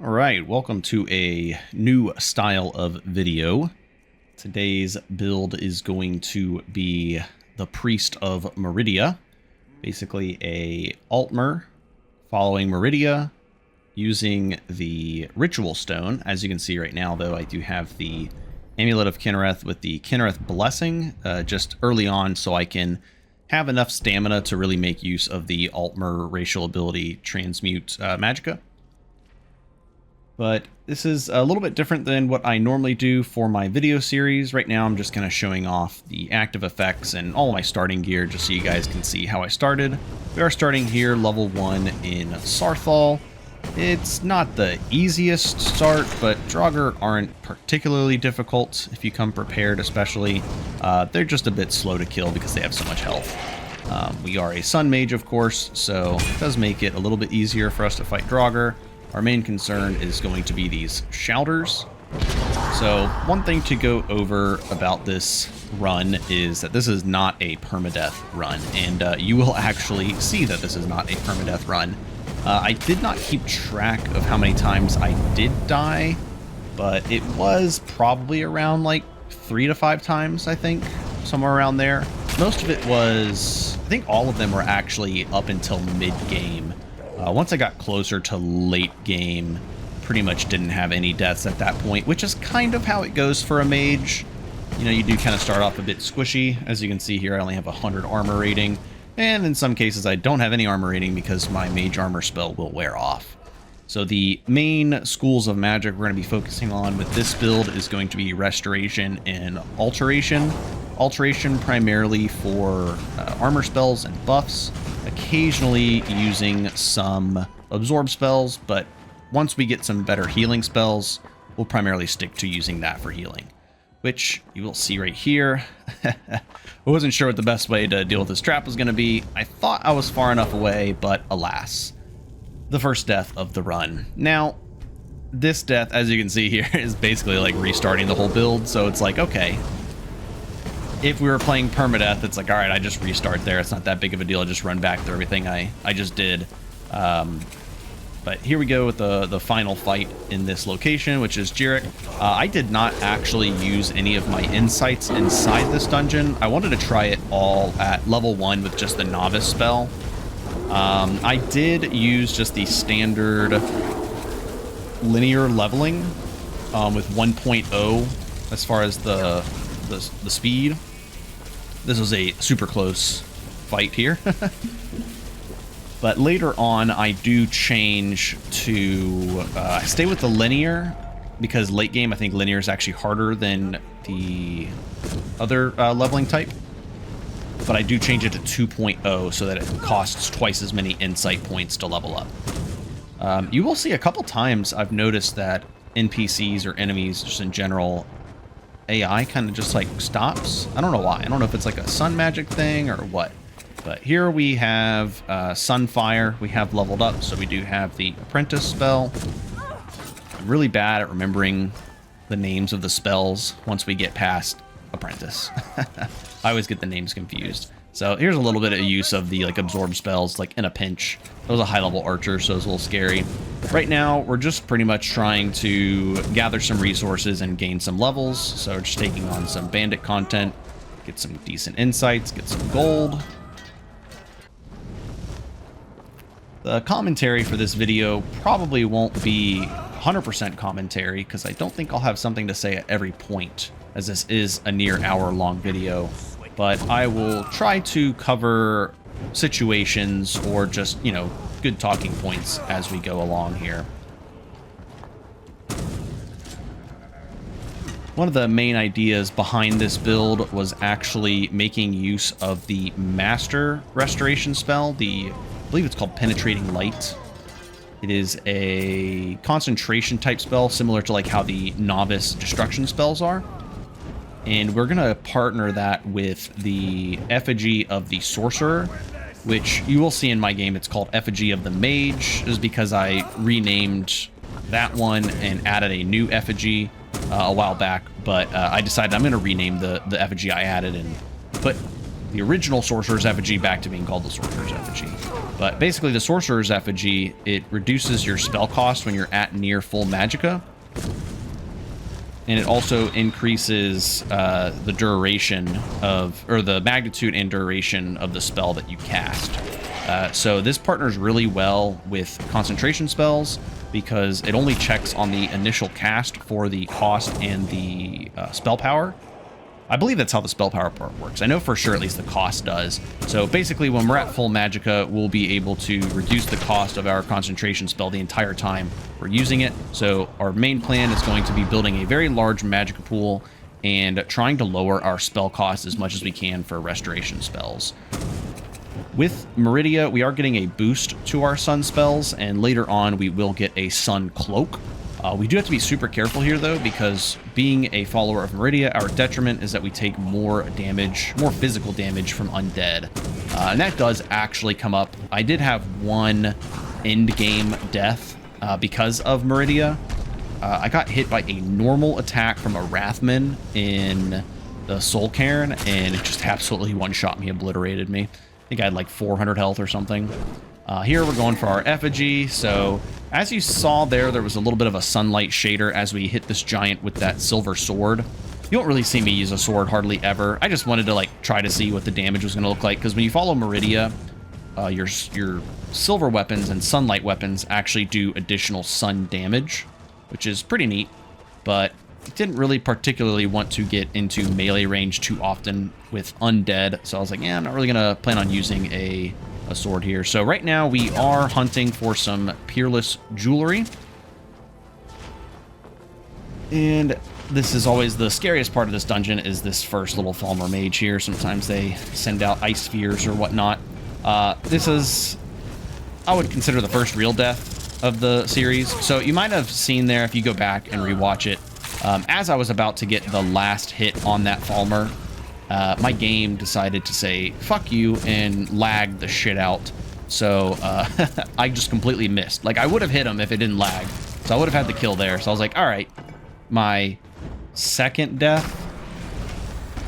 All right, welcome to a new style of video. Today's build is going to be the Priest of Meridia, basically a Altmer following Meridia using the Ritual Stone. As you can see right now, though, I do have the Amulet of Kinnereth with the Kinnereth Blessing just early on so I can have enough stamina to really make use of the Altmer racial ability Transmute Magicka. But this is a little bit different than what I normally do for my video series. Right now I'm just kind of showing off the active effects and all of my starting gear just so you guys can see how I started. We are starting here level 1 in Saarthal. It's not the easiest start, but Draugr aren't particularly difficult if you come prepared especially. They're just a bit slow to kill because they have so much health. We are a Sun Mage, of course, so it does make it a little bit easier for us to fight Draugr. Our main concern is going to be these shouters. So one thing to go over about this run is that this is not a permadeath run, and you will actually see that this is not a permadeath run. I did not keep track of how many times I did die, but it was probably around like 3 to 5 times, I think, somewhere around there. Most of it was, I think all of them were actually up until mid-game. Once I got closer to late game, pretty much didn't have any deaths at that point, which is kind of how it goes for a mage. You know, you do kind of start off a bit squishy. As you can see here, I only have 100 armor rating, and in some cases I don't have any armor rating because my mage armor spell will wear off. So the main schools of magic we're going to be focusing on with this build is going to be Restoration and Alteration. Alteration primarily for armor spells and buffs, occasionally using some absorb spells, but once we get some better healing spells, we'll primarily stick to using that for healing, which you will see right here. I wasn't sure what the best way to deal with this trap was going to be. I thought I was far enough away, but alas, the first death of the run. Now, this death, as you can see here, is basically like restarting the whole build, so it's like, okay, if we were playing permadeath, it's like, all right, I just restart there. It's not that big of a deal. I just run back through everything I just did. But here we go with the final fight in this location, which is Jirik. I did not actually use any of my insights inside this dungeon. I wanted to try it all at level 1 with just the novice spell. I did use just the standard linear leveling with 1.0 as far as the speed. This was a super close fight here. But later on, I do change to stay with the linear, because late game, I think linear is actually harder than the other leveling type. But I do change it to 2.0 so that it costs twice as many insight points to level up. You will see a couple times I've noticed that NPCs or enemies, just in general, AI kind of just like stops. I don't know why. I don't know if it's like a sun magic thing or what. But here we have Sunfire. We have leveled up, so we do have the Apprentice spell. I'm really bad at remembering the names of the spells once we get past Apprentice. I always get the names confused. So here's a little bit of use of the like absorb spells, like in a pinch. That was a high level archer, so it was a little scary. Right now, we're just pretty much trying to gather some resources and gain some levels. So we're just taking on some bandit content, get some decent insights, get some gold. The commentary for this video probably won't be 100% commentary because I don't think I'll have something to say at every point, as this is a near hour-long video. But I will try to cover situations or just, you know, good talking points as we go along here. One of the main ideas behind this build was actually making use of the Master Restoration spell, I believe it's called Penetrating Light. It is a concentration type spell, similar to like how the Novice Destruction spells are. And we're going to partner that with the Effigy of the Sorcerer, which you will see in my game. It's called Effigy of the Mage, is because I renamed that one and added a new effigy a while back. But I decided I'm going to rename the effigy I added and put the original Sorcerer's Effigy back to being called the Sorcerer's Effigy. But basically, the Sorcerer's Effigy, it reduces your spell cost when you're at near full magicka. And it also increases the duration of, or the magnitude and duration of the spell that you cast. So this partners really well with concentration spells because it only checks on the initial cast for the cost and the spell power. I believe that's how the spell power part works. I know for sure at least the cost does. So basically when we're at full magicka, we'll be able to reduce the cost of our concentration spell the entire time we're using it. So our main plan is going to be building a very large magicka pool and trying to lower our spell cost as much as we can for restoration spells. With Meridia, we are getting a boost to our sun spells, and later on we will get a sun cloak. We do have to be super careful here, though, because being a follower of Meridia, our detriment is that we take more damage, more physical damage from undead. And that does actually come up. I did have one end-game death because of Meridia. I got hit by a normal attack from a Wrathman in the Soul Cairn, and it just absolutely one-shot me, obliterated me. I think I had like 400 health or something. Here we're going for our effigy. So as you saw there was a little bit of a sunlight shader as we hit this giant with that silver sword. You won't really see me use a sword hardly ever. I just wanted to like try to see what the damage was going to look like, because when you follow Meridia, your silver weapons and sunlight weapons actually do additional sun damage, which is pretty neat. But didn't really particularly want to get into melee range too often with undead, so I was like, yeah, I'm not really gonna plan on using a sword here. So right now we are hunting for some peerless jewelry, and this is always the scariest part of this dungeon, is this first little Falmer mage here. Sometimes they send out ice spheres or whatnot. This is, I would consider, the first real death of the series. So you might have seen there, if you go back and rewatch it, as I was about to get the last hit on that Falmer, my game decided to say, fuck you, and lagged the shit out. So I just completely missed. Like, I would have hit him if it didn't lag. So I would have had the kill there. So I was like, all right, my second death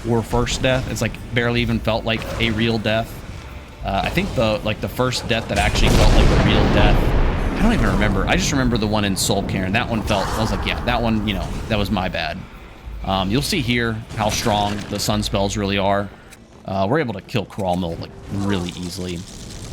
or first death, it's like barely even felt like a real death. I think the first death that actually felt like a real death, I don't even remember. I just remember the one in Soul Cairn. That one felt, I was like, yeah, that one, you know, that was my bad. You'll see here how strong the sun spells really are. We're able to kill Crawlmill like really easily.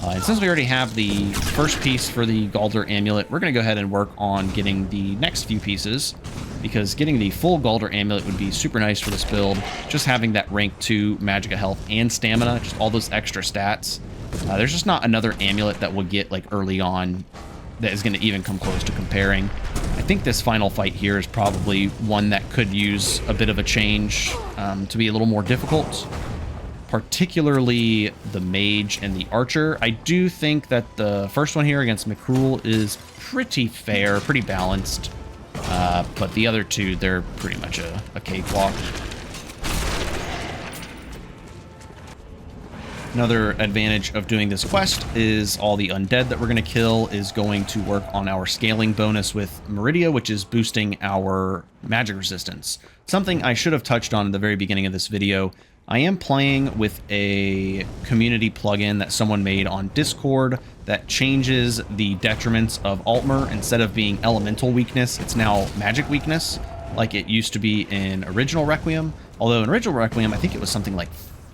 And since we already have the first piece for the Galder Amulet, we're going to go ahead and work on getting the next few pieces, because getting the full Galder Amulet would be super nice for this build. Just having that rank 2 magicka health and stamina, just all those extra stats. There's just not another amulet that we'll get like early on that is going to even come close to comparing. I think this final fight here is probably one that could use a bit of a change to be a little more difficult, particularly the mage and the archer. I do think that the first one here against McCruel is pretty fair, pretty balanced, but the other two, they're pretty much a cakewalk. Another advantage of doing this quest is all the undead that we're going to kill is going to work on our scaling bonus with Meridia, which is boosting our magic resistance. Something I should have touched on in the very beginning of this video. I am playing with a community plugin that someone made on Discord that changes the detriments of Altmer. Instead of being elemental weakness, it's now magic weakness, like it used to be in original Requiem. Although in original Requiem, I think it was something like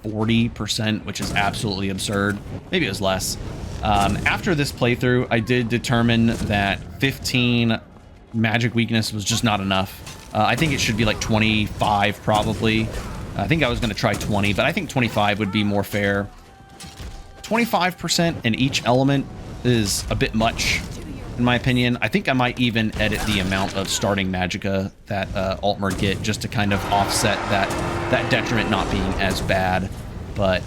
40%, which is absolutely absurd. Maybe it was less. After this playthrough, I did determine that 15 magic weakness was just not enough. I think it should be like 25 probably. I think I was going to try 20, but I think 25 would be more fair. 25% in each element is a bit much, in my opinion. I think I might even edit the amount of starting magicka that Altmer get, just to kind of offset that detriment not being as bad. But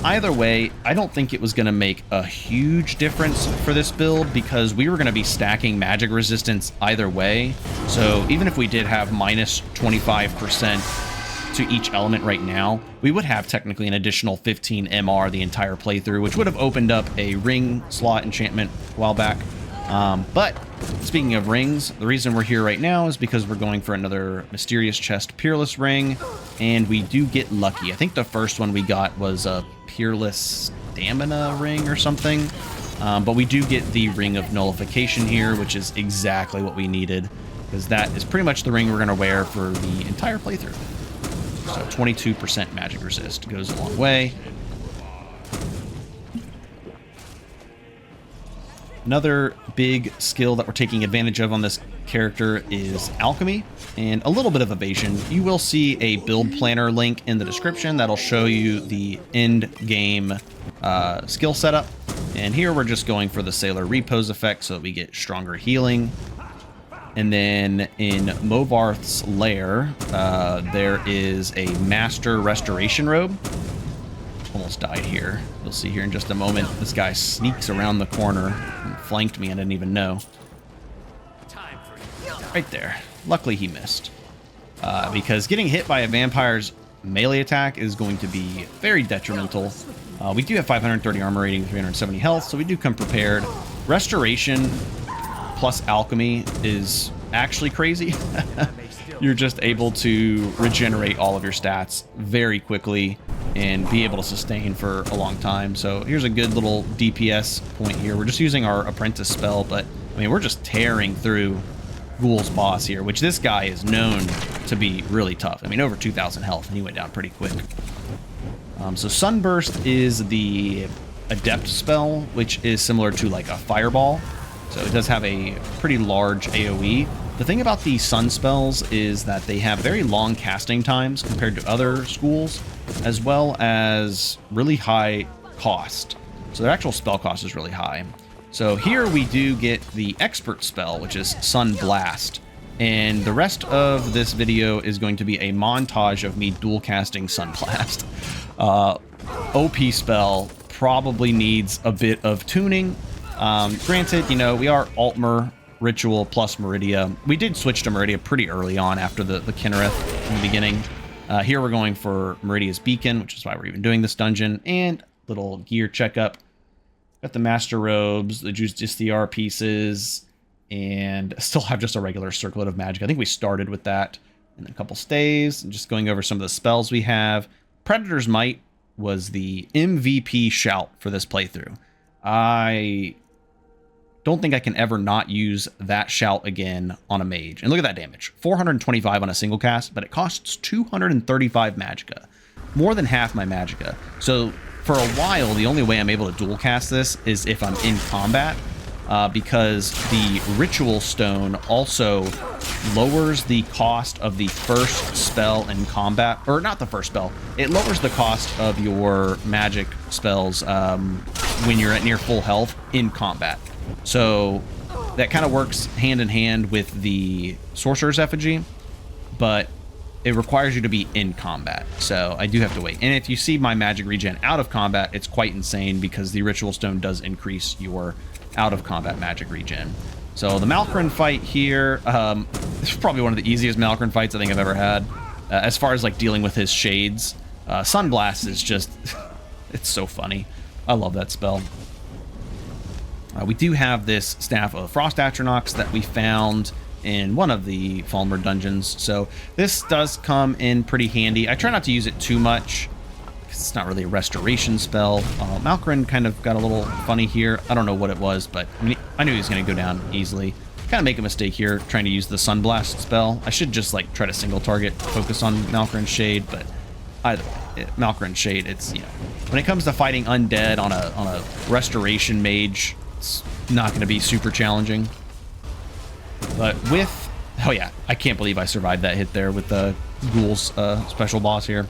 either way, I don't think it was going to make a huge difference for this build, because we were going to be stacking magic resistance either way. So even if we did have minus 25% to each element right now, we would have technically an additional 15 MR the entire playthrough, which would have opened up a ring slot enchantment a while back. But speaking of rings, the reason we're here right now is because we're going for another Mysterious Chest Peerless ring, and we do get lucky. I think the first one we got was a Peerless Stamina ring or something, but we do get the Ring of Nullification here, which is exactly what we needed, because that is pretty much the ring we're going to wear for the entire playthrough. So 22% magic resist goes a long way. Another big skill that we're taking advantage of on this character is Alchemy and a little bit of Evasion. You will see a build planner link in the description that'll show you the end game skill setup. And here we're just going for the Sailor Repose effect so that we get stronger healing. And then in Movarth's lair, there is a Master Restoration Robe. Almost died here. You'll see here in just a moment. This guy sneaks around the corner and flanked me. I didn't even know. Right there. Luckily he missed. Because getting hit by a vampire's melee attack is going to be very detrimental. We do have 530 armor rating, 370 health, so we do come prepared. Restoration plus Alchemy is actually crazy. You're just able to regenerate all of your stats very quickly and be able to sustain for a long time. So here's a good little DPS point here. We're just using our apprentice spell, but I mean, we're just tearing through Ghoul's boss here, which this guy is known to be really tough. I mean, over 2,000 health, and he went down pretty quick. So Sunburst is the adept spell, which is similar to like a fireball. So it does have a pretty large AoE. The thing about these sun spells is that they have very long casting times compared to other schools, as well as really high cost. So their actual spell cost is really high. So here we do get the expert spell, which is Sun Blast. And the rest of this video is going to be a montage of me dual casting Sun Blast. OP spell probably needs a bit of tuning. Granted, you know, we are Altmer Ritual plus Meridia. We did switch to Meridia pretty early on after the Kinnereth in the beginning. Here we're going for Meridia's Beacon, which is why we're even doing this dungeon, and little gear checkup. Got the Master Robes, the Justiciar pieces, and still have just a regular Circlet of Magic. I think we started with that, and then a couple stays, and just going over some of the spells we have. Predator's Might was the MVP shout for this playthrough. I don't think I can ever not use that shout again on a mage. And look at that damage. 425 on a single cast, but it costs 235 magicka. More than half my magicka. So for a while, the only way I'm able to dual cast this is if I'm in combat, because the Ritual Stone also lowers the cost of the first spell in combat. Or not the first spell. It lowers the cost of your magic spells when you're at near full health in combat. So that kind of works hand in hand with the Sorcerer's Effigy, but it requires you to be in combat. So I do have to wait. And if you see my magic regen out of combat, it's quite insane because the Ritual Stone does increase your out of combat magic regen. So the Malkrin fight here, this is probably one of the easiest Malkrin fights I think I've ever had. As far as like dealing with his shades, Sunblast is just, it's so funny. I love that spell. We do have this Staff of Frost Atronachs that we found in one of the Falmer dungeons, so this does come in pretty handy. I try not to use it too much, because it's not really a restoration spell. Malkrin kind of got a little funny here. I don't know what it was, but I mean, I knew he was going to go down easily. Kind of make a mistake here, trying to use the Sunblast spell. I should just like try to single target, focus on Malkrin's Shade, but either way, Malkrin's Shade, it's, you know, when it comes to fighting undead on a restoration mage, it's not going to be super challenging. But with, oh yeah, I can't believe I survived that hit there with the Ghoul's special boss here.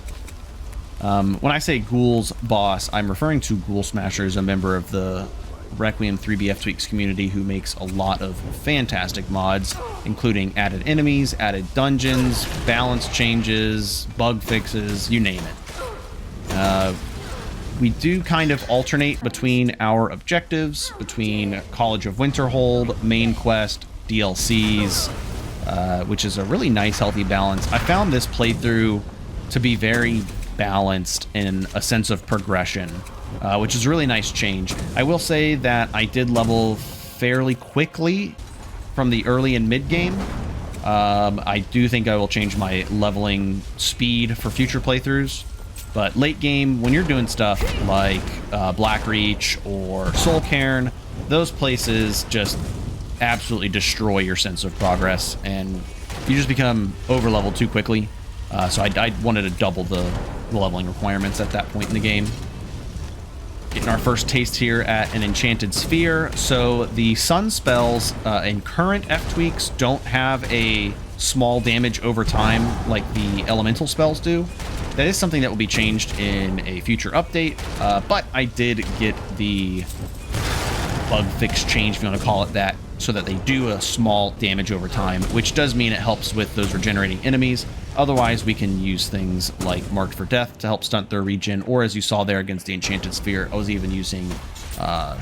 When I say Ghoul's boss, I'm referring to GhoulSmasher, as a member of the Requiem 3tweaks community who makes a lot of fantastic mods, including added enemies, added dungeons, balance changes, bug fixes, you name it. We do kind of alternate between our objectives, between College of Winterhold, main quest, DLCs, which is a really nice, healthy balance. I found this playthrough to be very balanced in a sense of progression, which is a really nice change. I will say that I did level fairly quickly from the early and mid game. I do think I will change my leveling speed for future playthroughs. But late game, when you're doing stuff like Blackreach or Soul Cairn, those places just absolutely destroy your sense of progress, and you just become over-leveled too quickly. So I wanted to double the leveling requirements at that point in the game. Getting our first taste here at an Enchanted Sphere. So the Sun spells in current F-tweaks don't have a small damage over time like the elemental spells do. That is something that will be changed in a future update, but I did get the bug fix change, if you want to call it that, so that they do a small damage over time, which does mean it helps with those regenerating enemies. Otherwise, we can use things like Marked for Death to help stunt their regen, or as you saw there against the Enchanted Sphere, I was even using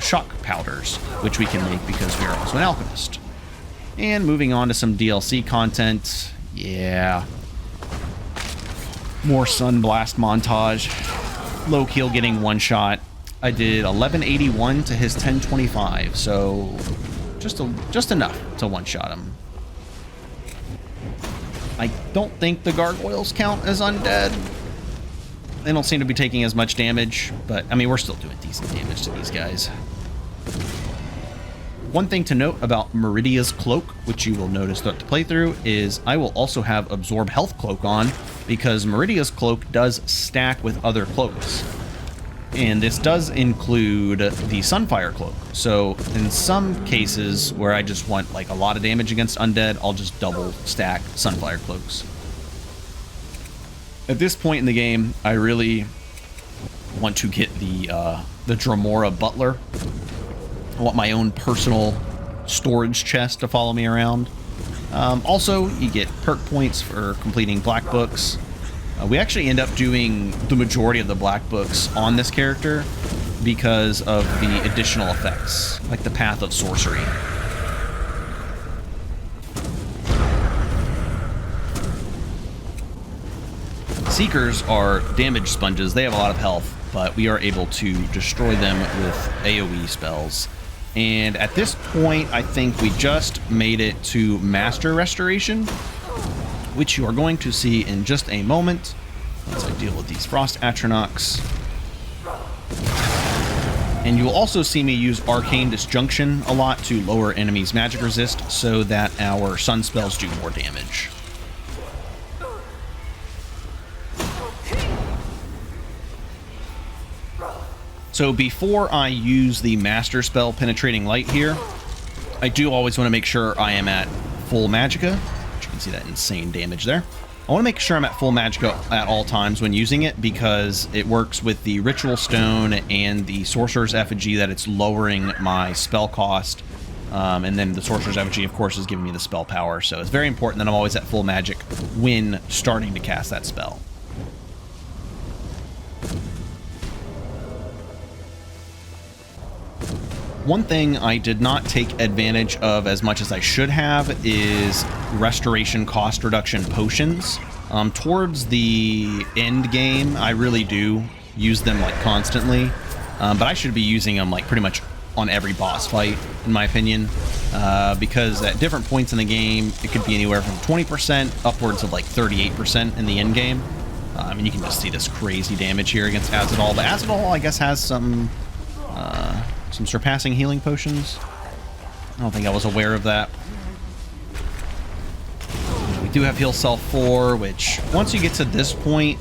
shock powders, which we can make because we are also an alchemist. And moving on to some DLC content. Yeah. More Sunblast montage. Low-Keel getting one shot. I did 1181 to his 1025, so just enough to one-shot him. I don't think the gargoyles count as undead. They don't seem to be taking as much damage, but I mean, we're still doing decent damage to these guys. One thing to note about Meridia's cloak, which you will notice throughout the playthrough, is I will also have Absorb Health Cloak on, because Meridia's cloak does stack with other cloaks. And this does include the Sunfire cloak. So in some cases where I just want like a lot of damage against undead, I'll just double stack Sunfire cloaks. At this point in the game, I really want to get the Dremora Butler. I want my own personal storage chest to follow me around. Also, you get perk points for completing black books. We actually end up doing the majority of the black books on this character because of the additional effects, like the Path of Sorcery. Seekers are damage sponges. They have a lot of health, but we are able to destroy them with AoE spells. And at this point, I think we just made it to Master Restoration, which you are going to see in just a moment as I deal with these Frost Atronachs. And you will also see me use Arcane Disjunction a lot to lower enemies' magic resist so that our sun spells do more damage. So before I use the Master Spell Penetrating Light here, I do always want to make sure I am at full magicka. You can see that insane damage there. I want to make sure I'm at full magicka at all times when using it because it works with the Ritual Stone and the Sorcerer's Effigy that it's lowering my spell cost. And then the Sorcerer's Effigy, of course, is giving me the spell power. So it's very important that I'm always at full magic when starting to cast that spell. One thing I did not take advantage of as much as I should have is restoration cost reduction potions. Towards the end game, I really do use them like constantly, but I should be using them like pretty much on every boss fight, in my opinion, because at different points in the game, it could be anywhere from 20% upwards of like 38% in the end game. I mean, you can just see this crazy damage here against Azadol, but Azadol, I guess, has some surpassing healing potions. I don't think I was aware of that. We do have Heal Self 4, which once you get to this point,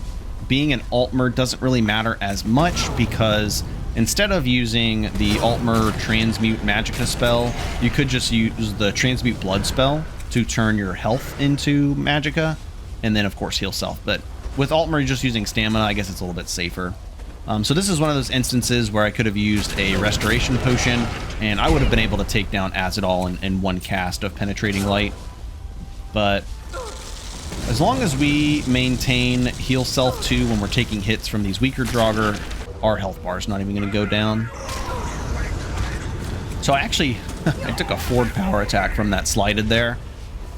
being an Altmer doesn't really matter as much because instead of using the Altmer Transmute Magicka spell, you could just use the Transmute Blood spell to turn your health into Magicka, and then of course Heal Self. But with Altmer just using Stamina, I guess it's a little bit safer. So this is one of those instances where I could have used a Restoration Potion, and I would have been able to take down Azadol in one cast of Penetrating Light. But as long as we maintain Heal Self 2 when we're taking hits from these weaker Draugr, our health bar is not even going to go down. So I took a forward power attack from that slided there.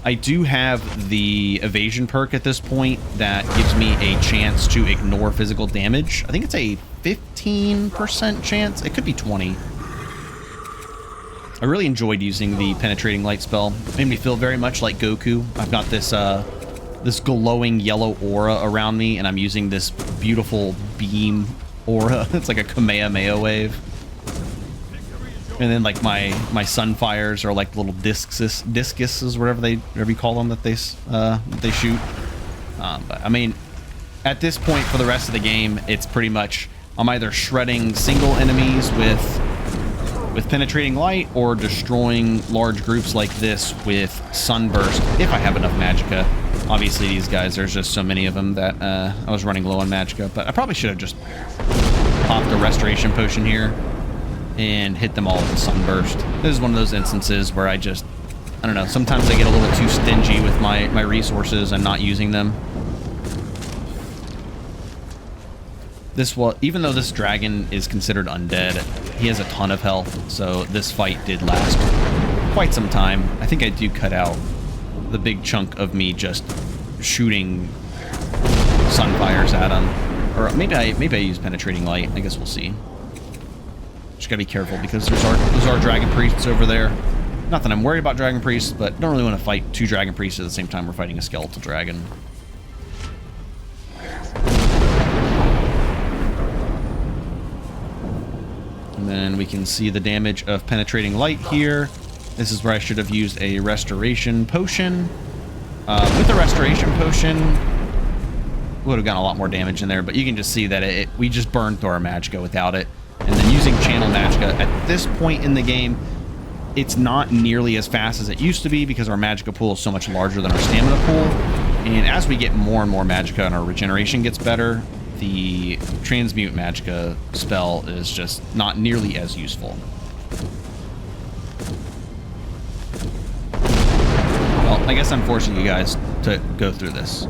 I do have the Evasion perk at this point that gives me a chance to ignore physical damage. I think it's a 15% chance. It could be 20. I really enjoyed using the penetrating light spell. It made me feel very much like Goku. I've got this this glowing yellow aura around me, and I'm using this beautiful beam aura. It's like a Kamehameha wave. And then like my sunfires are like little discuses, whatever you call them, that they shoot. But I mean, at this point for the rest of the game, it's pretty much I'm either shredding single enemies with penetrating light or destroying large groups like this with sunburst if I have enough magicka. Obviously these guys, there's just so many of them that I was running low on magicka, but I probably should have just popped a restoration potion here and hit them all with a sunburst. This is one of those instances where I don't know, sometimes I get a little too stingy with my resources and not using them. Even though this dragon is considered undead, he has a ton of health, so this fight did last quite some time. I think I do cut out the big chunk of me just shooting sunfires at him. Or maybe I use penetrating light. I guess we'll see. Just gotta be careful because there's our dragon priests over there. Not that I'm worried about dragon priests, but don't really want to fight two dragon priests at the same time we're fighting a skeletal dragon. And then we can see the damage of penetrating light here. This is where I should have used a restoration potion. With the restoration potion, would have gotten a lot more damage in there, but you can just see that we just burned through our magicka without it. And then using channel magicka at this point in the game, it's not nearly as fast as it used to be because our magicka pool is so much larger than our stamina pool. And as we get more and more magicka and our regeneration gets better, the transmute magicka spell is just not nearly as useful. Well, I guess I'm forcing you guys to go through this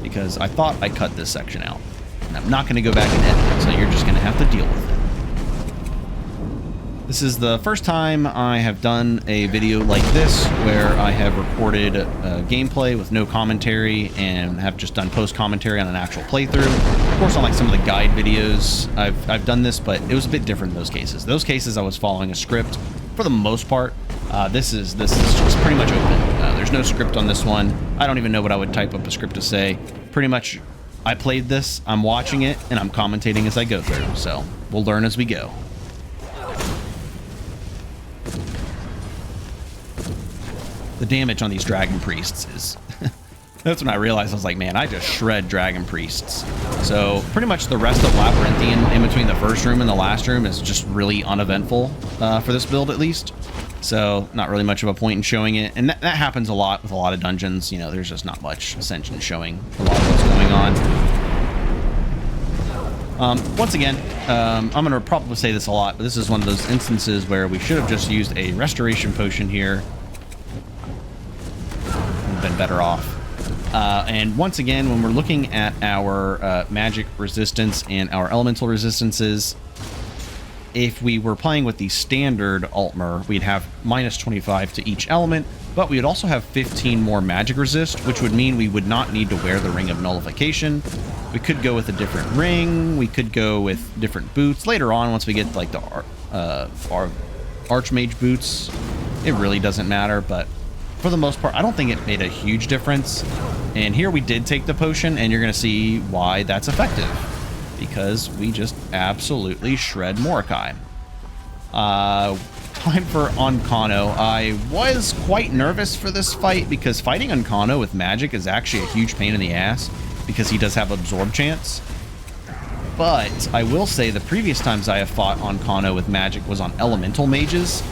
because I thought I cut this section out. And I'm not going to go back and edit it, so you're just going to have to deal with it. This is the first time I have done a video like this where I have recorded gameplay with no commentary and have just done post-commentary on an actual playthrough. Of course, on like some of the guide videos, I've done this, but it was a bit different in those cases. Those cases, I was following a script for the most part. This is just pretty much open. There's no script on this one. I don't even know what I would type up a script to say. Pretty much, I played this, I'm watching it, and I'm commentating as I go through. So we'll learn as we go. The damage on these dragon priests is... That's when I realized, I was like, man, I just shred dragon priests. So pretty much the rest of Labyrinthian in between the first room and the last room is just really uneventful for this build at least. So not really much of a point in showing it. And that happens a lot with a lot of dungeons. You know, there's just not much Ascension showing a lot of what's going on. Once again, I'm going to probably say this a lot, but this is one of those instances where we should have just used a restoration potion here. Been better off. And once again, when we're looking at our magic resistance and our elemental resistances, if we were playing with the standard Altmer, we'd have minus 25 to each element, but we would also have 15 more magic resist, which would mean we would not need to wear the Ring of Nullification. We could go with a different ring, we could go with different boots. Later on, once we get like the Archmage boots, it really doesn't matter, but for the most part, I don't think it made a huge difference. And here we did take the potion, and you're going to see why that's effective. Because we just absolutely shred Morikai. Time for Onkano. I was quite nervous for this fight, because fighting Onkano with magic is actually a huge pain in the ass, because he does have absorb chance. But I will say the previous times I have fought Onkano with magic was on elemental mages.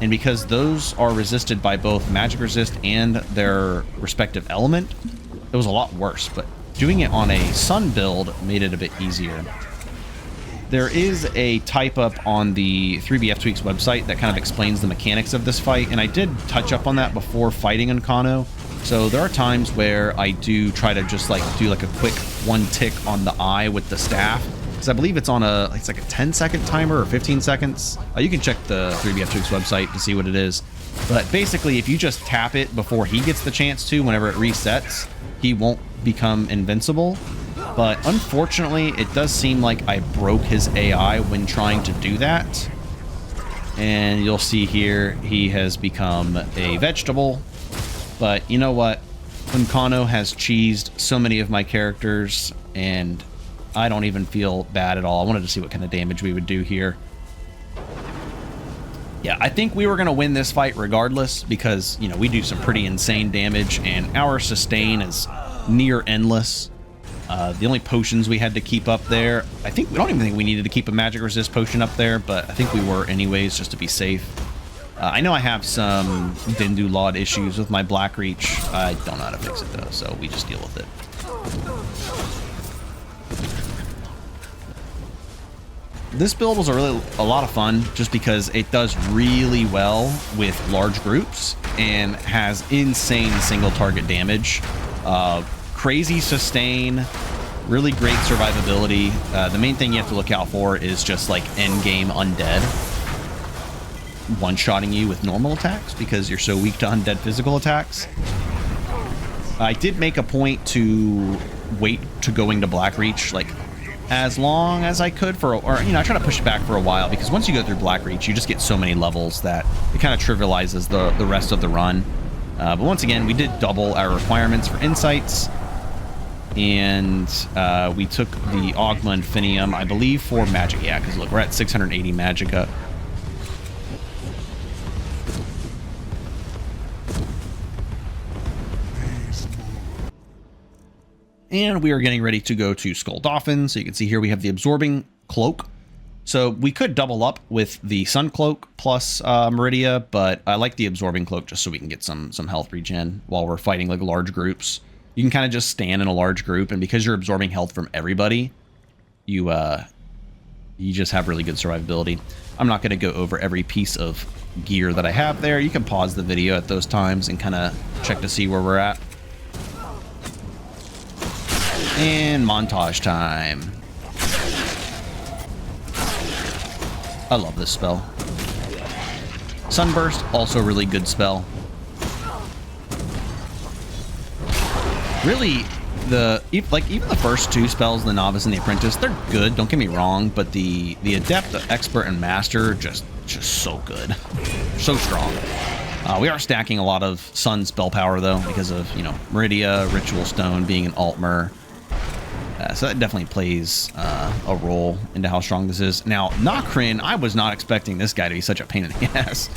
And because those are resisted by both magic resist and their respective element, it was a lot worse. But doing it on a sun build made it a bit easier. There is a type up on the 3tweaks website that kind of explains the mechanics of this fight, and I did touch up on that before fighting Onkano. So there are times where I do try to just like do like a quick one tick on the eye with the staff. Because I believe it's on it's like a 10-second timer or 15 seconds. You can check the 3tweaks website to see what it is. But basically, if you just tap it before he gets the chance to, whenever it resets, he won't become invincible. But unfortunately, it does seem like I broke his AI when trying to do that. and you'll see here he has become a vegetable. But you know what? Unkano has cheesed so many of my characters, and I don't even feel bad at all. I wanted to see what kind of damage we would do here. Yeah, I think we were going to win this fight regardless because, you know, we do some pretty insane damage, and our sustain is near endless. The only potions we had to keep up there, I don't even think we needed to keep a magic resist potion up there, but I think we were anyways just to be safe. I know I have some Dindu Laud issues with my Blackreach. I don't know how to fix it though, so we just deal with it. This build was a lot of fun just because it does really well with large groups and has insane single target damage, crazy sustain, really great survivability. The main thing you have to look out for is just like end game undead one-shotting you with normal attacks because you're so weak to undead physical attacks. I did make a point to wait to going to Blackreach like as long as I could I try to push it back for a while because once you go through Blackreach, you just get so many levels that it kind of trivializes the rest of the run. But once again, we did double our requirements for insights, and we took the Ogma Infinium, I believe, for magic. Yeah, because look, we're at 680 magicka. And we are getting ready to go to Skulldolphin. So you can see here we have the Absorbing Cloak. So we could double up with the Sun Cloak plus Meridia, but I like the Absorbing Cloak just so we can get some health regen while we're fighting like large groups. You can kind of just stand in a large group, and because you're absorbing health from everybody, you just have really good survivability. I'm not going to go over every piece of gear that I have there. You can pause the video at those times and kind of check to see where we're at. And montage time. I love this spell. Sunburst, also a really good spell. Really, even the first two spells, the Novice and the Apprentice, they're good, don't get me wrong, but the Adept, the Expert, and Master, just so good. So strong. We are stacking a lot of Sun spell power, though, because of, you know, Meridia, Ritual Stone being an Altmer. So that definitely plays a role into how strong this is. Now, Nokrin, I was not expecting this guy to be such a pain in the ass.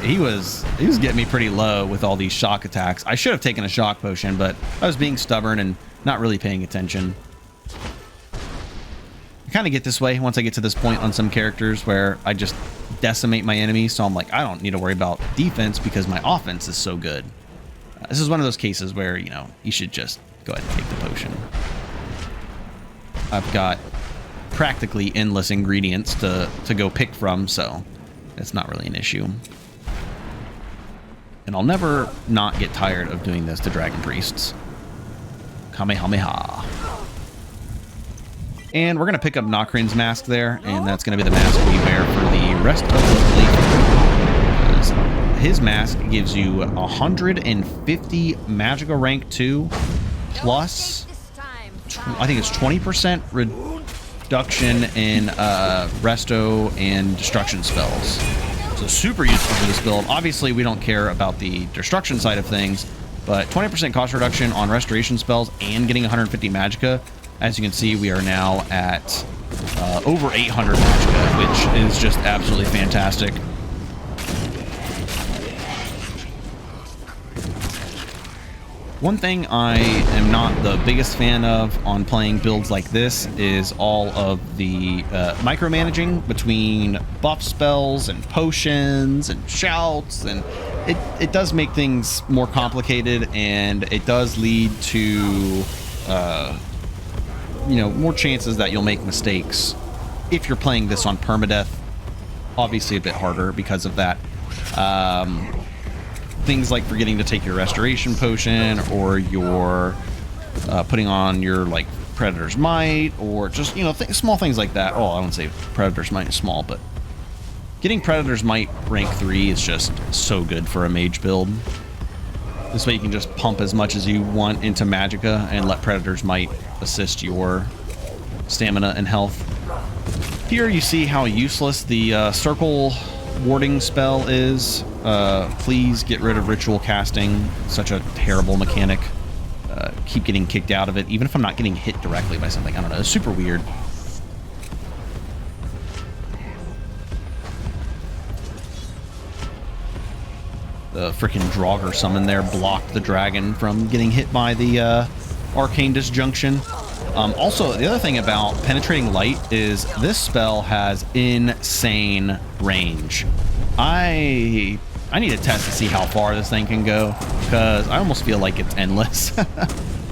He was getting me pretty low with all these shock attacks. I should have taken a shock potion, but I was being stubborn and not really paying attention. I kind of get this way once I get to this point on some characters where I just decimate my enemies. So I'm like, I don't need to worry about defense because my offense is so good. This is one of those cases where, you know, you should just go ahead and take the potion. I've got practically endless ingredients to go pick from, so it's not really an issue. And I'll never not get tired of doing this to Dragon Priests. Kamehameha. And we're going to pick up Nokrin's mask there, and that's going to be the mask we wear for the rest of the playthrough. His mask gives you 150 Magical Rank 2 plus... I think it's 20% reduction in resto and destruction spells. So super useful for this build. Obviously, we don't care about the destruction side of things, but 20% cost reduction on restoration spells and getting 150 magicka. As you can see, we are now at over 800 magicka, which is just absolutely fantastic. One thing I am not the biggest fan of on playing builds like this is all of the micromanaging between buff spells and potions and shouts, and it does make things more complicated, and it does lead to you know, more chances that you'll make mistakes if you're playing this on permadeath. Obviously a bit harder because of that. Things like forgetting to take your restoration potion, or your putting on your like Predator's Might, or just, you know, small things like that. Oh, I wouldn't say Predator's Might is small, but getting Predator's Might rank 3 is just so good for a mage build. This way you can just pump as much as you want into magicka and let Predator's Might assist your stamina and health. Here you see how useless the circle warding spell is. Please get rid of ritual casting. Such a terrible mechanic. Keep getting kicked out of it, even if I'm not getting hit directly by something. I don't know. It's super weird. The freaking Draugr summon there blocked the dragon from getting hit by the arcane disjunction. Also, the other thing about penetrating light is this spell has insane range. I need to test to see how far this thing can go, because I almost feel like it's endless.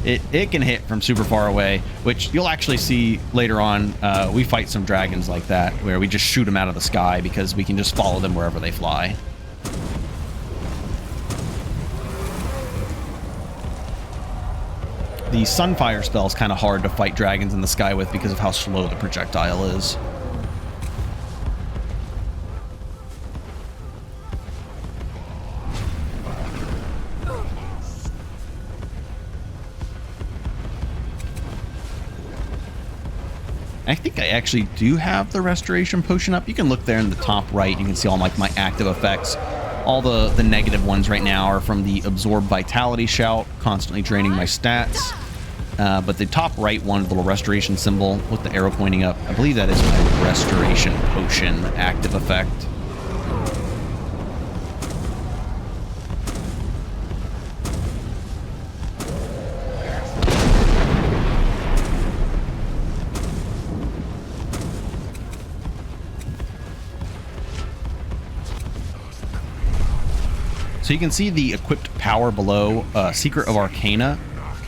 It can hit from super far away, which you'll actually see later on. We fight some dragons like that, where we just shoot them out of the sky because we can just follow them wherever they fly. The Sunfire spell is kind of hard to fight dragons in the sky with because of how slow the projectile is. I think I actually do have the restoration potion up. You can look there in the top right. You can see all like my active effects. All the negative ones right now are from the Absorb Vitality Shout, constantly draining my stats. But the top right one, the little restoration symbol with the arrow pointing up, I believe that is my restoration potion active effect. So you can see the equipped power below, Secret of Arcana.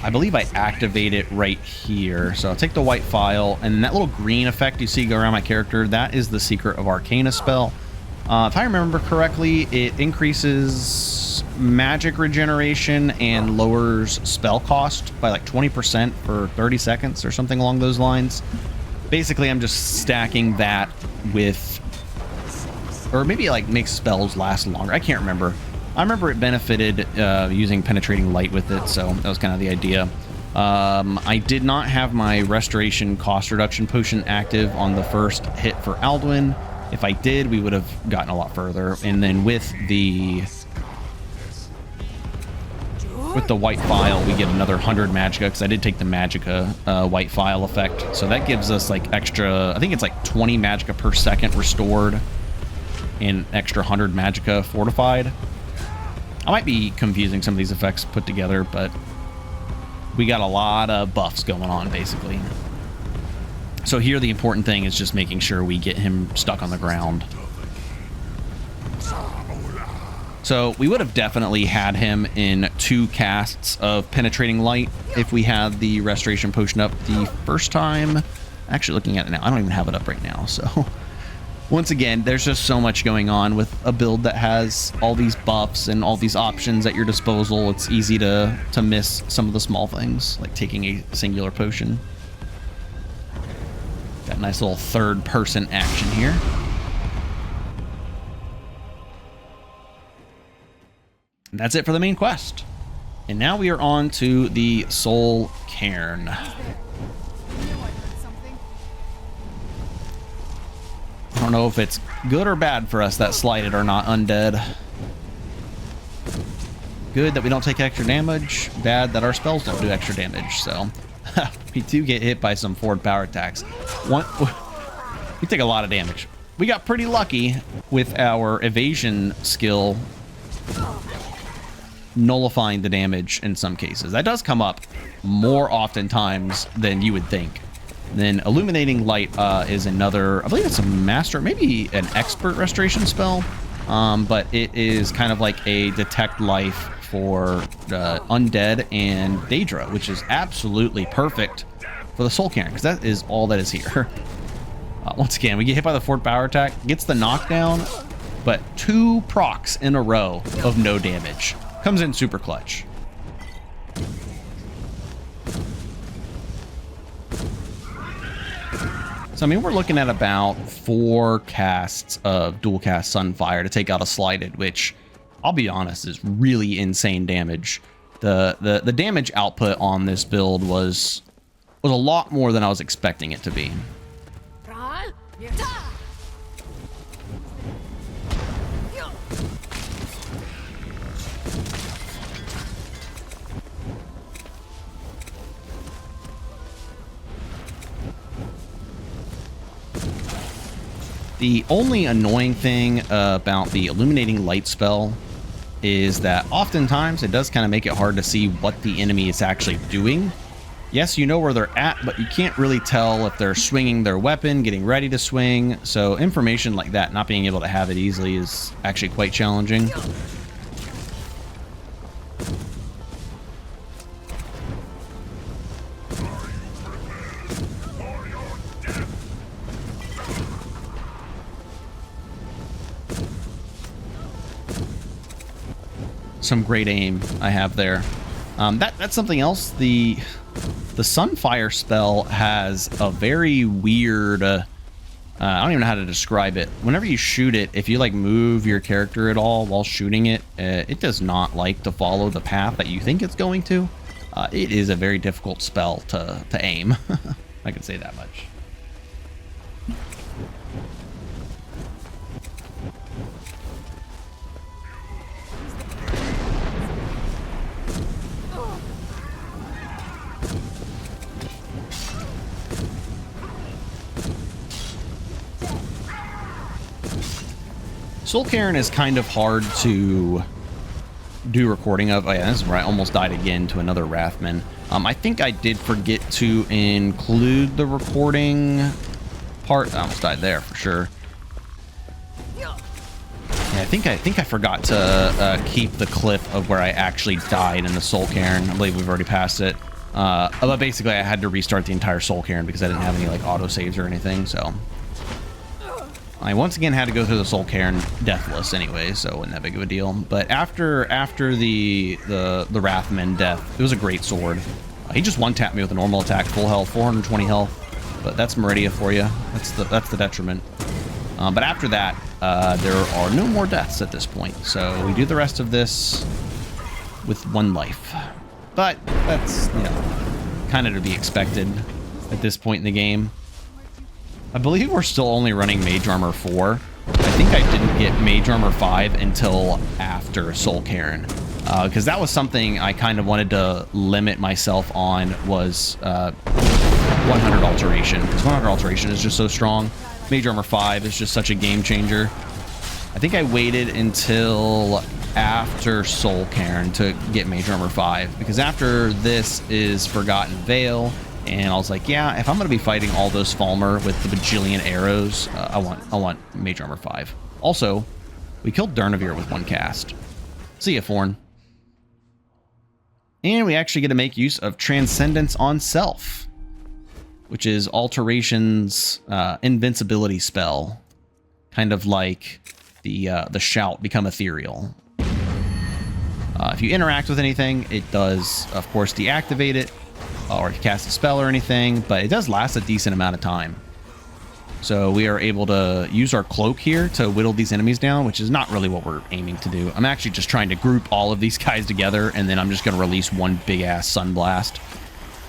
I believe I activate it right here. So I'll take the white file, and that little green effect you see go around my character, that is the Secret of Arcana spell. If I remember correctly, it increases magic regeneration and lowers spell cost by like 20% for 30 seconds or something along those lines. Basically, I'm just stacking that with, or maybe it like makes spells last longer. I can't remember. I remember it benefited using penetrating light with it, so that was kind of the idea. I did not have my restoration cost reduction potion active on the first hit for Alduin. If I did, we would have gotten a lot further. And then with the white file, we get another 100 magicka, because I did take the magicka white file effect. So that gives us like extra, I think it's like 20 magicka per second restored and extra 100 magicka fortified. I might be confusing some of these effects put together, but we got a lot of buffs going on, basically. So here the important thing is just making sure we get him stuck on the ground. So we would have definitely had him in 2 casts of Penetrating Light if we had the Restoration Potion up the first time. Actually, looking at it now, I don't even have it up right now, so... Once again, there's just so much going on with a build that has all these buffs and all these options at your disposal. It's easy to miss some of the small things, like taking a singular potion. Got a nice little third-person action here. And that's it for the main quest. And now we are on to the Soul Cairn. I don't know if it's good or bad for us that slighted are not undead. Good that we don't take extra damage. Bad that our spells don't do extra damage. So we do get hit by some forward power attacks. We take a lot of damage. We got pretty lucky with our evasion skill nullifying the damage in some cases. That does come up more oftentimes than you would think. Then Illuminating Light is another, I believe it's a master, maybe an expert restoration spell, but it is kind of like a detect life for undead and Daedra, which is absolutely perfect for the Soul Cairn, because that is all that is here. Once again, we get hit by the forward power attack, gets the knockdown, but 2 procs in a row of no damage. Comes in super clutch. So, I mean, we're looking at about 4 casts of dual cast Sunfire to take out a Slighted, which, I'll be honest, is really insane damage. The damage output on this build was a lot more than I was expecting it to be. The only annoying thing about the illuminating light spell is that oftentimes it does kind of make it hard to see what the enemy is actually doing. Yes, you know where they're at, but you can't really tell if they're swinging their weapon, getting ready to swing. So information like that, not being able to have it easily, is actually quite challenging. Some great aim I have there. That's something else. The Sunfire spell has a very weird... I don't even know how to describe it. Whenever you shoot it, if you like move your character at all while shooting it, it does not like to follow the path that you think it's going to. It is a very difficult spell to aim. I can say that much. LORKHAN is kind of hard to do recording of. Oh yeah, this is where I almost died again to another Wrathman. I think I did forget to include the recording part. I almost died there for sure. Yeah, I think I forgot to keep the clip of where I actually died in the LORKHAN. I believe we've already passed it. But basically, I had to restart the entire LORKHAN because I didn't have any like auto saves or anything. So I once again had to go through the LORKHAN deathless anyway, so it wasn't that big of a deal. But after the Wrathman death, it was a great sword. He just one-tapped me with a normal attack, full health, 420 health. But that's Meridia for you. That's the detriment. But after that, there are no more deaths at this point. So we do the rest of this with 1 life. But that's, you know, kind of to be expected at this point in the game. I believe we're still only running Mage Armor 4. I think I didn't get Mage Armor 5 until after LORKHAN. Because that was something I kind of wanted to limit myself on, was 100 Alteration. Because 100 Alteration is just so strong. Mage Armor 5 is just such a game changer. I think I waited until after LORKHAN to get Mage Armor 5. Because after this is Forgotten Vale. And I was like, yeah, if I'm going to be fighting all those Falmer with the bajillion arrows, I want Mage Armor 5. Also, we killed Durnavir with 1 cast. See ya, Forn. And we actually get to make use of Transcendence on Self, which is Alteration's invincibility spell. Kind of like the Shout, become ethereal. If you interact with anything, it does, of course, deactivate it. Or if you cast a spell or anything, but it does last a decent amount of time. So we are able to use our cloak here to whittle these enemies down, which is not really what we're aiming to do. I'm actually just trying to group all of these guys together, and then I'm just going to release one big-ass Sunblast.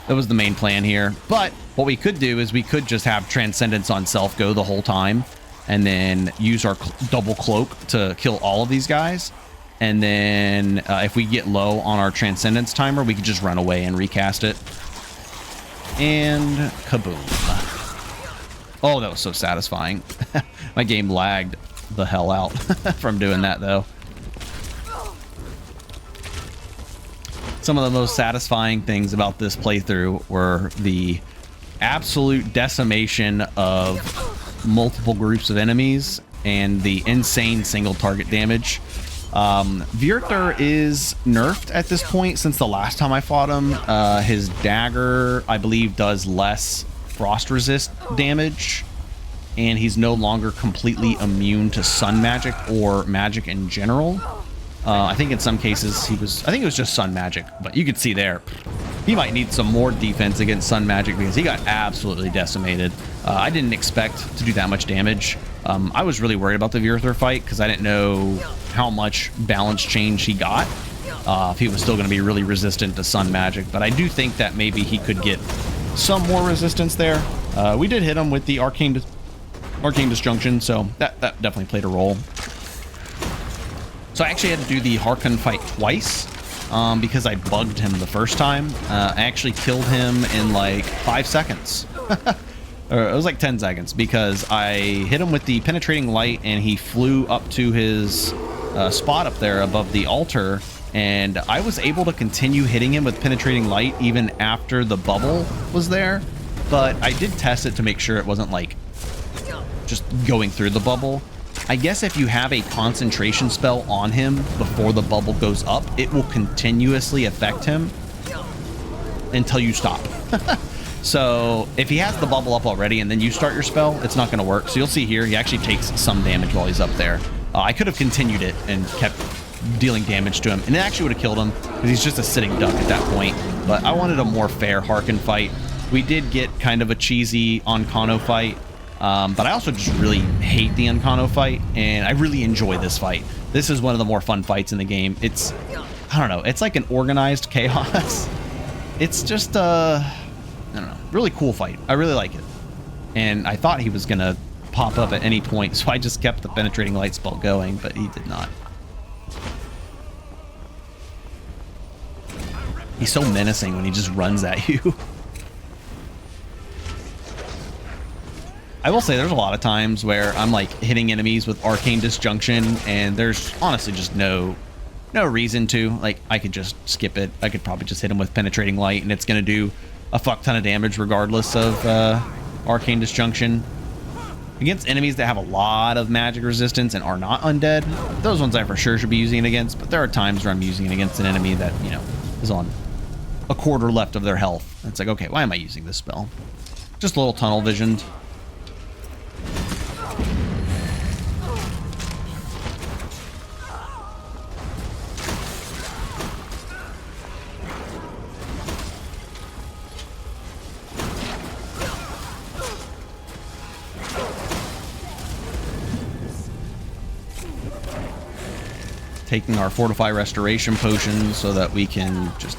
That was the main plan here. But what we could do is we could just have Transcendence on Self go the whole time, and then use our double cloak to kill all of these guys. And then if we get low on our Transcendence timer, we could just run away and recast it. And kaboom. Oh, that was so satisfying. My game lagged the hell out from doing that, though. Some of the most satisfying things about this playthrough were the absolute decimation of multiple groups of enemies and the insane single target damage. Vierthur is nerfed at this point since the last time I fought him. His dagger, I believe, does less frost resist damage, and he's no longer completely immune to sun magic or magic in general. I think in some cases I think it was just sun magic, but you could see there, he might need some more defense against sun magic because he got absolutely decimated. I didn't expect to do that much damage. I was really worried about the Vierthur fight because I didn't know how much balance change he got. If he was still going to be really resistant to sun magic, but I do think that maybe he could get some more resistance there. We did hit him with the Arcane Disjunction, so that definitely played a role. So I actually had to do the Harkon fight twice because I bugged him the first time. I actually killed him in like 5 seconds. Or it was like 10 seconds because I hit him with the penetrating light and he flew up to his spot up there above the altar, and I was able to continue hitting him with penetrating light even after the bubble was there. But I did test it to make sure it wasn't like just going through the bubble. I guess if you have a concentration spell on him before the bubble goes up, it will continuously affect him until you stop. So if he has the bubble up already and then you start your spell, it's not going to work. So you'll see here, he actually takes some damage while he's up there. I could have continued it and kept dealing damage to him, and it actually would have killed him because he's just a sitting duck at that point. But I wanted a more fair Harken fight. We did get kind of a cheesy Onkano fight, but I also just really hate the Onkano fight, and I really enjoy this fight. This is one of the more fun fights in the game. It's, I don't know, it's like an organized chaos. It's just, I don't know, really cool fight. I really like it. And I thought he was going to pop up at any point, so I just kept the penetrating light spell going, but he did not. He's so menacing when he just runs at you. I will say there's a lot of times where I'm like hitting enemies with Arcane Disjunction, and there's honestly just no reason to. Like, I could just skip it. I could probably just hit him with penetrating light and it's going to do a fuck ton of damage regardless of Arcane Disjunction. Against enemies that have a lot of magic resistance and are not undead, those ones I for sure should be using it against, but there are times where I'm using it against an enemy that, you know, is on a quarter left of their health. It's like, okay, why am I using this spell? Just a little tunnel visioned. Taking our Fortify Restoration potions so that we can just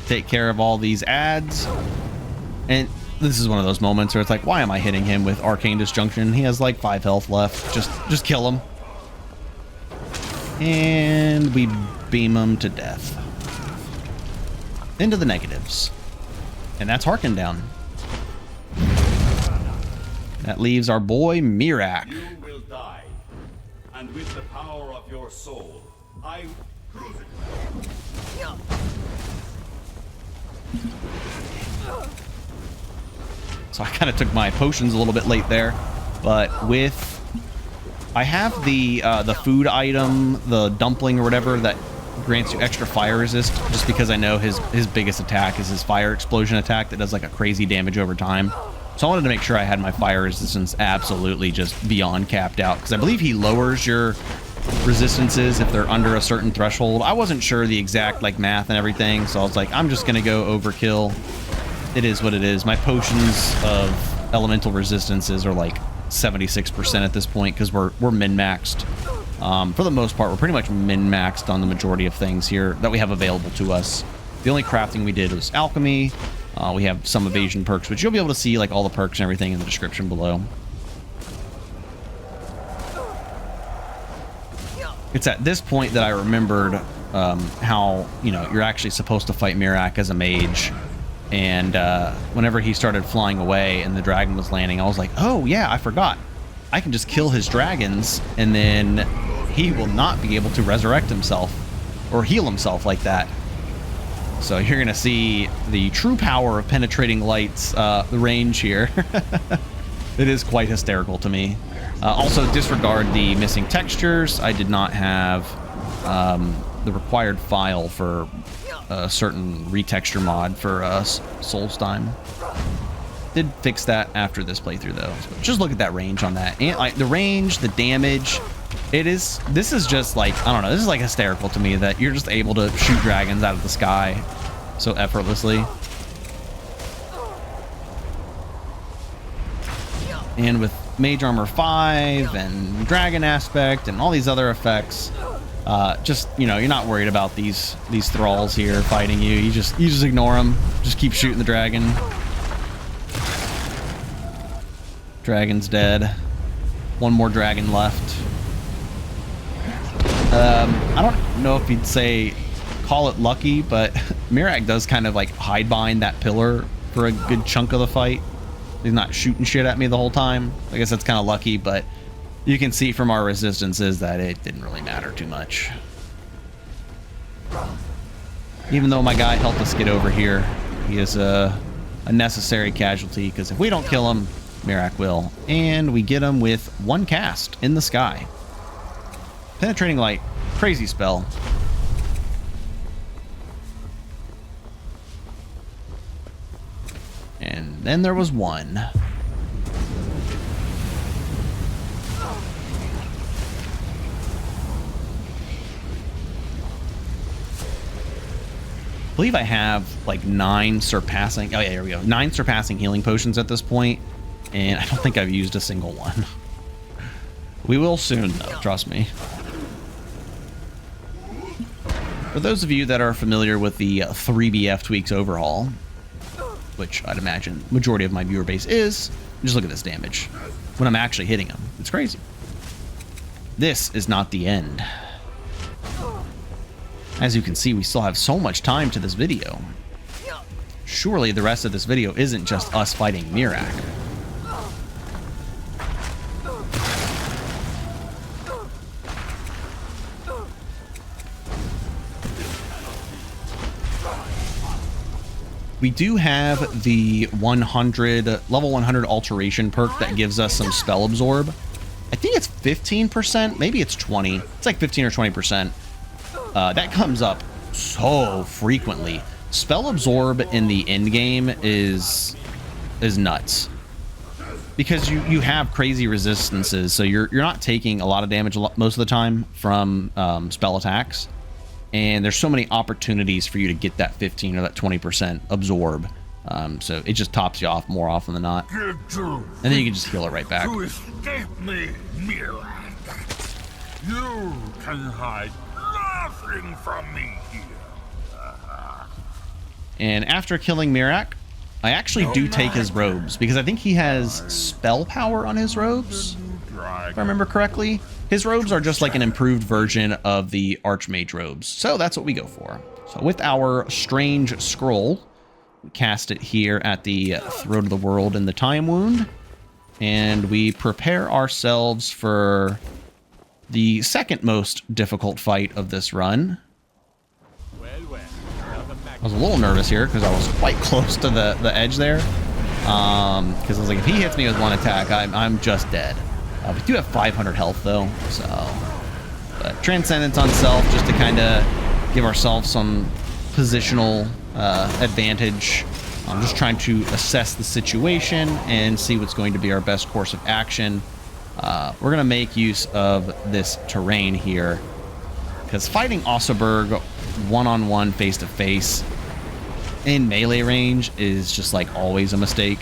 take care of all these adds. And this is one of those moments where it's like, why am I hitting him with Arcane Disjunction? He has like 5 health left. Just kill him. And we beam him to death. Into the negatives. And that's Harken down. That leaves our boy Mirak. You will die. And with the power of your soul, I prove it. So I kind of took my potions a little bit late there, but with I have the food item, the dumpling or whatever that grants you extra fire resist, just because I know his biggest attack is his fire explosion attack that does like a crazy damage over time. So I wanted to make sure I had my fire resistance absolutely just beyond capped out, because I believe he lowers your resistances if they're under a certain threshold. I wasn't sure the exact like math and everything, so I was like, I'm just gonna go overkill. It is what it is. My potions of elemental resistances are like 76% at this point because we're min-maxed. For the most part, we're pretty much min-maxed on the majority of things here that we have available to us. The only crafting we did was Alchemy. We have some Evasion perks, which you'll be able to see like all the perks and everything in the description below. It's at this point that I remembered how, you know, you're actually supposed to fight Mirak as a mage. And whenever he started flying away and the dragon was landing, I was like, oh yeah, I forgot. I can just kill his dragons and then he will not be able to resurrect himself or heal himself like that. So you're going to see the true power of penetrating light's the range here. It is quite hysterical to me. Also disregard the missing textures. I did not have the required file for a certain retexture mod for Solstheim. Did fix that after this playthrough though. So just look at that range on that. And like the range, the damage, this is just like, I don't know, this is like hysterical to me that you're just able to shoot dragons out of the sky so effortlessly. And with Mage Armor 5 and Dragon Aspect and all these other effects, just, you know, you're not worried about these thralls here fighting you. You just ignore them. Just keep shooting the dragon. Dragon's dead. One more dragon left. I don't know if you'd say call it lucky, but Mirak does kind of like hide behind that pillar for a good chunk of the fight. He's not shooting shit at me the whole time. I guess that's kind of lucky, but you can see from our resistances that it didn't really matter too much. Even though my guy helped us get over here, he is a necessary casualty, because if we don't kill him, Mirac will. And we get him with one cast in the sky. Penetrating Light, crazy spell. And then there was one. I believe I have like 9 surpassing. Oh yeah, here we go. 9 surpassing healing potions at this point, and I don't think I've used a single one. We will soon, though. Trust me. For those of you that are familiar with the 3BF tweaks overhaul, which I'd imagine majority of my viewer base is, just look at this damage when I'm actually hitting them. It's crazy. This is not the end. As you can see, we still have so much time to this video. Surely the rest of this video isn't just us fighting Mirac. We do have the level 100 Alteration perk that gives us some spell absorb. I think it's 15%, maybe it's 20. It's like 15 or 20%. That comes up so frequently. Spell absorb in the end game is nuts, because you have crazy resistances, so you're not taking a lot of damage most of the time from spell attacks, and there's so many opportunities for you to get that 15 or that 20% absorb. So it just tops you off more often than not, and then you can just heal it right back. To escape me, Mirac. You can hide nothing from me here. And after killing Mirac, I actually do take his robes, because I think he has spell power on his robes, if I remember correctly. His robes are just like an improved version of the Archmage robes, so that's what we go for. So with our strange scroll, we cast it here at the throat of the world in the time wound, and we prepare ourselves for the second most difficult fight of this run. I was a little nervous here because I was quite close to the edge there, because I was like, if he hits me with one attack, I'm just dead. We do have 500 health though, so but Transcendence on self, just to kind of give ourselves some positional advantage. I'm just trying to assess the situation and see what's going to be our best course of action. We're going to make use of this terrain here, because fighting Osseberg one-on-one, face-to-face in melee range is just like always a mistake.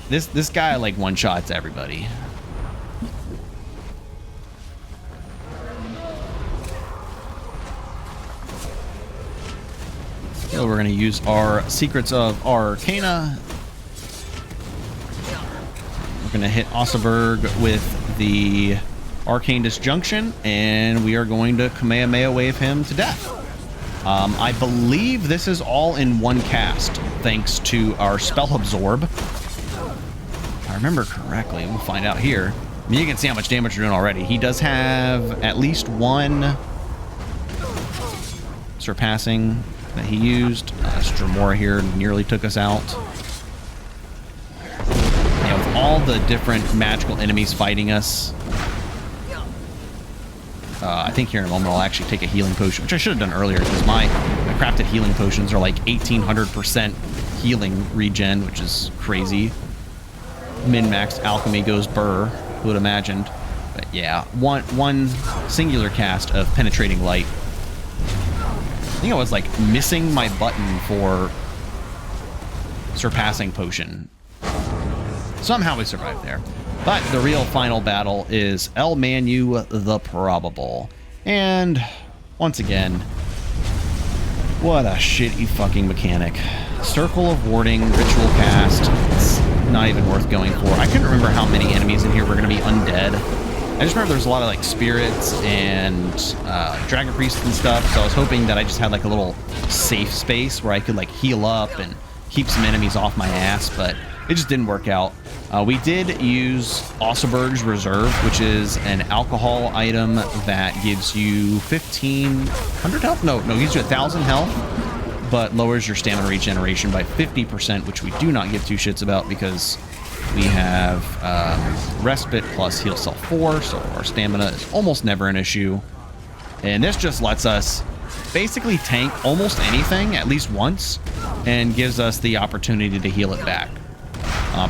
This guy like one-shots everybody. So we're going to use our Secrets of Arcana. We're going to hit Osseberg with the Arcane Disjunction, and we are going to Kamehameha Wave him to death. I believe this is all in one cast, thanks to our Spell Absorb. If I remember correctly, we'll find out here. I mean, you can see how much damage we're doing already. He does have at least one surpassing that he used. Stromora here nearly took us out. Yeah, with all the different magical enemies fighting us, I think here in a moment I'll actually take a healing potion, which I should have done earlier, because my crafted healing potions are like 1800% healing regen, which is crazy. Min-maxed alchemy goes burr, who would have imagined. But yeah, one singular cast of Penetrating Light. I think I was like missing my button for Surpassing Potion. Somehow we survived there. But the real final battle is El Manu the Probable. And once again, what a shitty fucking mechanic. Circle of Warding, Ritual Cast, it's not even worth going for. I couldn't remember how many enemies in here were going to be undead. I just remember there's a lot of like spirits and dragon priests and stuff, so I was hoping that I just had like a little safe space where I could like heal up and keep some enemies off my ass, but it just didn't work out. We did use Osseberg's Reserve, which is an alcohol item that gives you 1,500 health. No, gives you 1,000 health, but lowers your stamina regeneration by 50%, which we do not give two shits about because we have respite plus heal self 4, so our stamina is almost never an issue. And this just lets us basically tank almost anything at least once and gives us the opportunity to heal it back.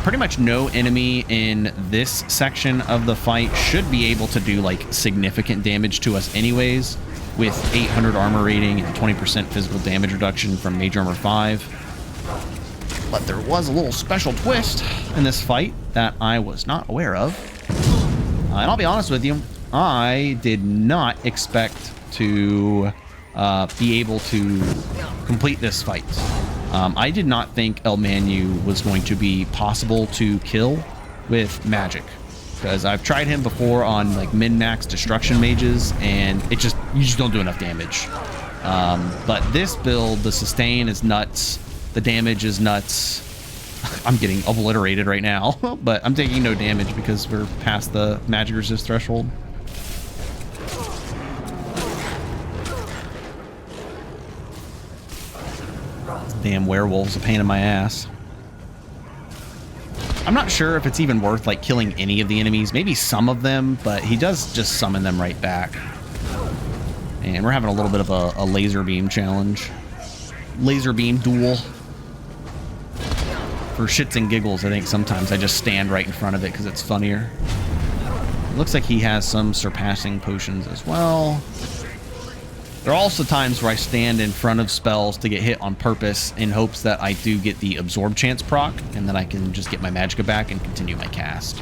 Pretty much no enemy in this section of the fight should be able to do like significant damage to us anyways, with 800 armor rating and 20% physical damage reduction from Mage Armor 5. But there was a little special twist in this fight that I was not aware of. And I'll be honest with you, I did not expect to be able to complete this fight. I did not think El Manu was going to be possible to kill with magic, because I've tried him before on like min-max destruction mages, and you just don't do enough damage. But this build, the sustain is nuts, the damage is nuts. I'm getting obliterated right now, but I'm taking no damage because we're past the magic resist threshold. Damn werewolves, a pain in my ass. I'm not sure if it's even worth like killing any of the enemies, maybe some of them, but he does just summon them right back. And we're having a little bit of a laser beam challenge. Laser beam duel. For shits and giggles, I think sometimes I just stand right in front of it because it's funnier. It looks like he has some surpassing potions as well. There are also times where I stand in front of spells to get hit on purpose in hopes that I do get the absorb chance proc, and then I can just get my magicka back and continue my cast.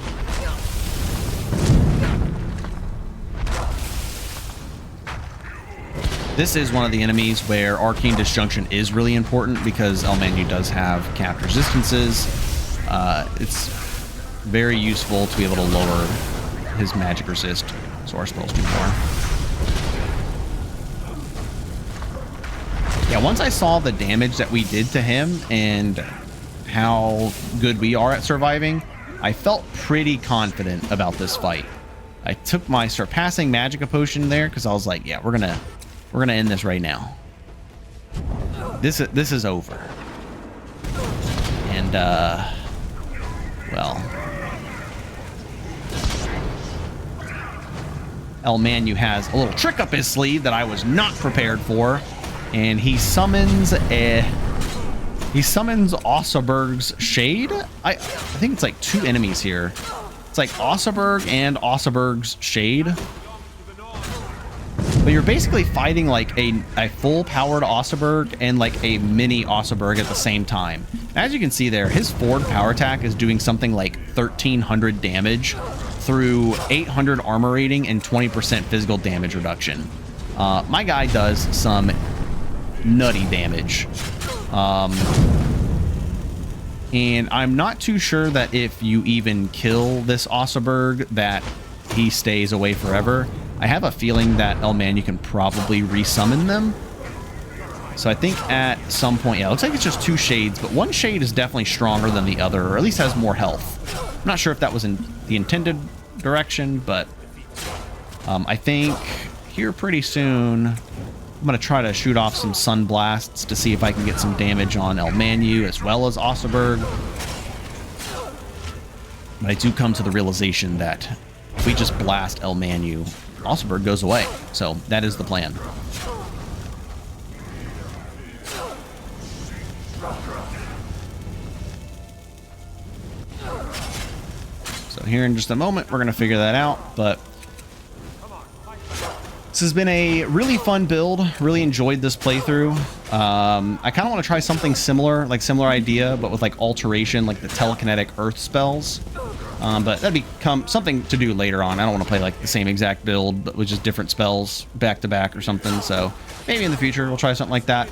This is one of the enemies where Arcane Disjunction is really important because El Manu does have capped resistances. It's very useful to be able to lower his magic resist so our spells do more. Yeah, once I saw the damage that we did to him and how good we are at surviving, I felt pretty confident about this fight. I took my surpassing magicka potion there because I was like, yeah, we're gonna end this right now. This is over. And well, El Manu has a little trick up his sleeve that I was not prepared for. And he summons Osseberg's Shade. I think it's like two enemies here. It's like Osseberg and Osseberg's Shade. But you're basically fighting like a full powered Osseberg and like a mini Osseberg at the same time. As you can see there, his forward power attack is doing something like 1,300 damage through 800 armor rating and 20% physical damage reduction. My guy does some nutty damage. And I'm not too sure that if you even kill this Osseberg that he stays away forever. I have a feeling that El Manu can probably resummon them. So I think at some point, yeah, it looks like it's just two shades, but one shade is definitely stronger than the other, or at least has more health. I'm not sure if that was in the intended direction, but I think here pretty soon I'm going to try to shoot off some sun blasts to see if I can get some damage on El Manu as well as Osseberg. But I do come to the realization that if we just blast El Manu, Osseberg goes away. So that is the plan. So here in just a moment, we're going to figure that out, but this has been a really fun build. Really enjoyed this playthrough. I kind of want to try something similar, like similar idea, but with like Alteration, like the telekinetic earth spells. But that'd become something to do later on. I don't want to play like the same exact build, but with just different spells back to back or something. So maybe in the future we'll try something like that.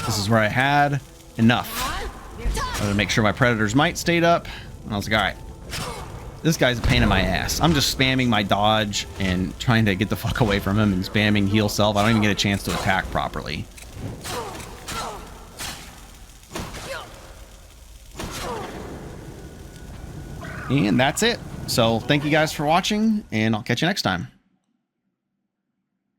This is where I had enough. I wanted to make sure my Predator's might stayed up. And I was like, all right, This guy's a pain in my ass. I'm just spamming my dodge and trying to get the fuck away from him and spamming heal self. I don't even get a chance to attack properly. And that's it. So thank you guys for watching, and I'll catch you next time.